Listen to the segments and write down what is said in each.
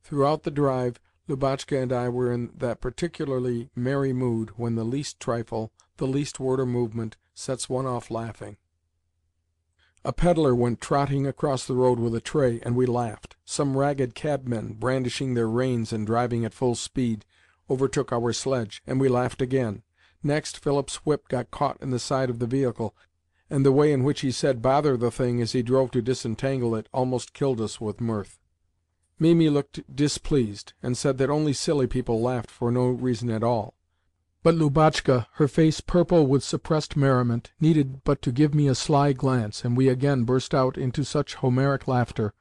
Throughout the drive, Lubotshka and I were in that particularly merry mood when the least trifle, the least word or movement, sets one off laughing. A pedlar went trotting across the road with a tray, and we laughed. Some ragged cabmen, brandishing their reins and driving at full speed, overtook our sledge, and we laughed again. Next, Philip's whip got caught in the side of the vehicle, and the way in which he said "bother the thing" as he drove to disentangle it almost killed us with mirth. Mimi looked displeased, and said that only silly people laughed for no reason at all. But Lubotshka, her face purple with suppressed merriment, needed but to give me a sly glance, and we again burst out into such Homeric laughter,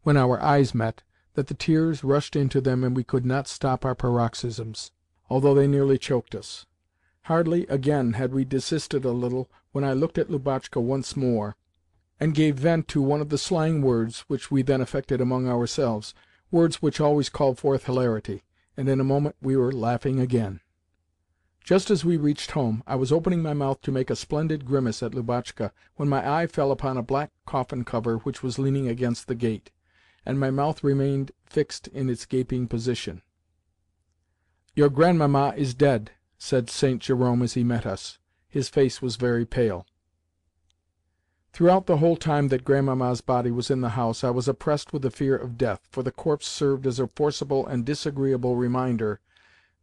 when our eyes met, that the tears rushed into them and we could not stop our paroxysms, although they nearly choked us. Hardly, again, had we desisted a little, when I looked at Lubotshka once more, and gave vent to one of the slang words which we then affected among ourselves, words which always called forth hilarity, and in a moment we were laughing again. Just as we reached home, I was opening my mouth to make a splendid grimace at Lubotshka, when my eye fell upon a black coffin-cover which was leaning against the gate, and my mouth remained fixed in its gaping position. "Your Grandmamma is dead," said St. Jerome as he met us. His face was very pale. Throughout the whole time that Grandmamma's body was in the house I was oppressed with the fear of death, for the corpse served as a forcible and disagreeable reminder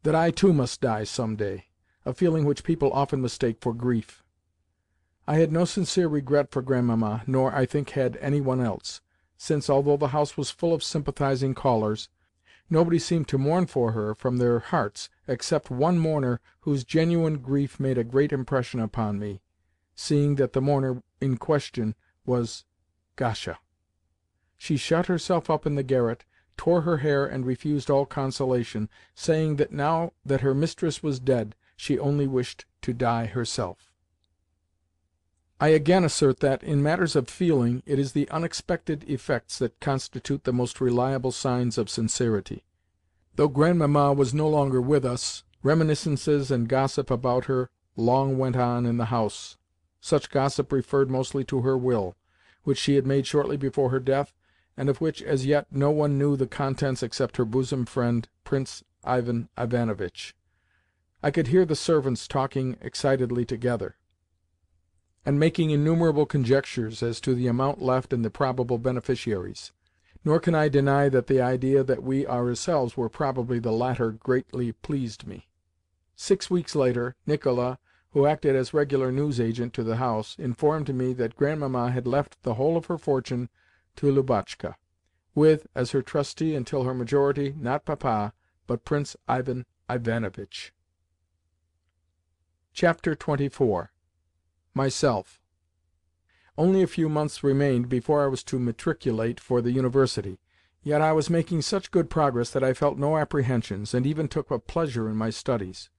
that I too must die some day, a feeling which people often mistake for grief. I had no sincere regret for Grandmamma, nor, I think, had any one else, since, although the house was full of sympathizing callers, nobody seemed to mourn for her from their hearts, except one mourner whose genuine grief made a great impression upon me, seeing that the mourner in question was Gasha. She shut herself up in the garret, tore her hair, and refused all consolation, saying that now that her mistress was dead, she only wished to die herself. I again assert that, in matters of feeling, it is the unexpected effects that constitute the most reliable signs of sincerity. Though Grandmamma was no longer with us, reminiscences and gossip about her long went on in the house. Such gossip referred mostly to her will, which she had made shortly before her death, and of which as yet no one knew the contents except her bosom friend, Prince Ivan Ivanovitch. I could hear the servants talking excitedly together, and making innumerable conjectures as to the amount left and the probable beneficiaries. Nor can I deny that the idea that we ourselves were probably the latter greatly pleased me. 6 weeks later, Nicola, who acted as regular news-agent to the house, informed me that Grandmamma had left the whole of her fortune to Lubotshka, with, as her trustee until her majority, not Papa, but Prince Ivan Ivanovitch. Chapter 24. Myself. Only a few months remained before I was to matriculate for the University, yet I was making such good progress that I felt no apprehensions, and even took a pleasure in my studies.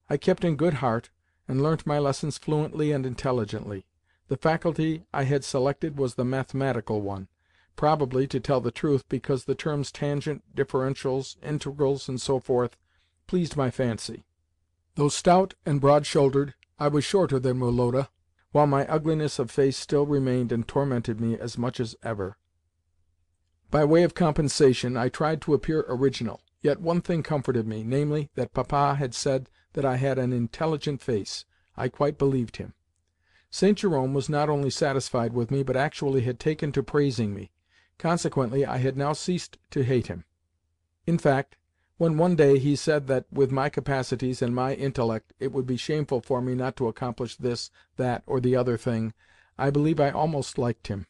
I kept in good heart, and learnt my lessons fluently and intelligently. The faculty I had selected was the mathematical one, probably, to tell the truth, because the terms tangent, differentials, integrals, and so forth, pleased my fancy. Though stout and broad-shouldered, I was shorter than Woloda, while my ugliness of face still remained and tormented me as much as ever. By way of compensation, I tried to appear original. Yet one thing comforted me, namely, that Papa had said that I had an intelligent face. I quite believed him. St. Jerome was not only satisfied with me, but actually had taken to praising me. Consequently, I had now ceased to hate him. In fact, when one day he said that, with my capacities and my intellect, it would be shameful for me not to accomplish this, that, or the other thing, I believe I almost liked him.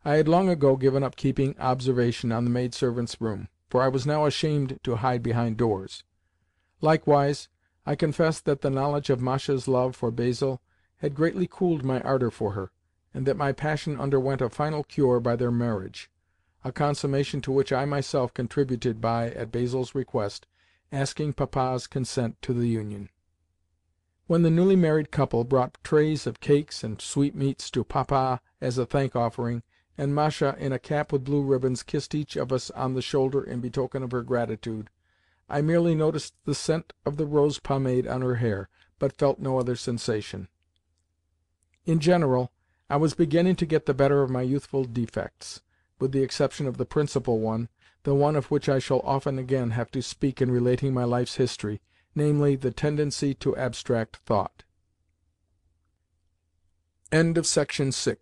I had long ago given up keeping observation on the maidservants' room, for I was now ashamed to hide behind doors. Likewise, I confess that the knowledge of Masha's love for Basil had greatly cooled my ardour for her, and that my passion underwent a final cure by their marriage, a consummation to which I myself contributed by, at Basil's request, asking Papa's consent to the union. When the newly married couple brought trays of cakes and sweetmeats to Papa as a thank-offering, and Masha, in a cap with blue ribbons, kissed each of us on the shoulder in betoken of her gratitude, I merely noticed the scent of the rose pomade on her hair, but felt no other sensation. In general, I was beginning to get the better of my youthful defects, with the exception of the principal one, the one of which I shall often again have to speak in relating my life's history, namely, the tendency to abstract thought. Section 7.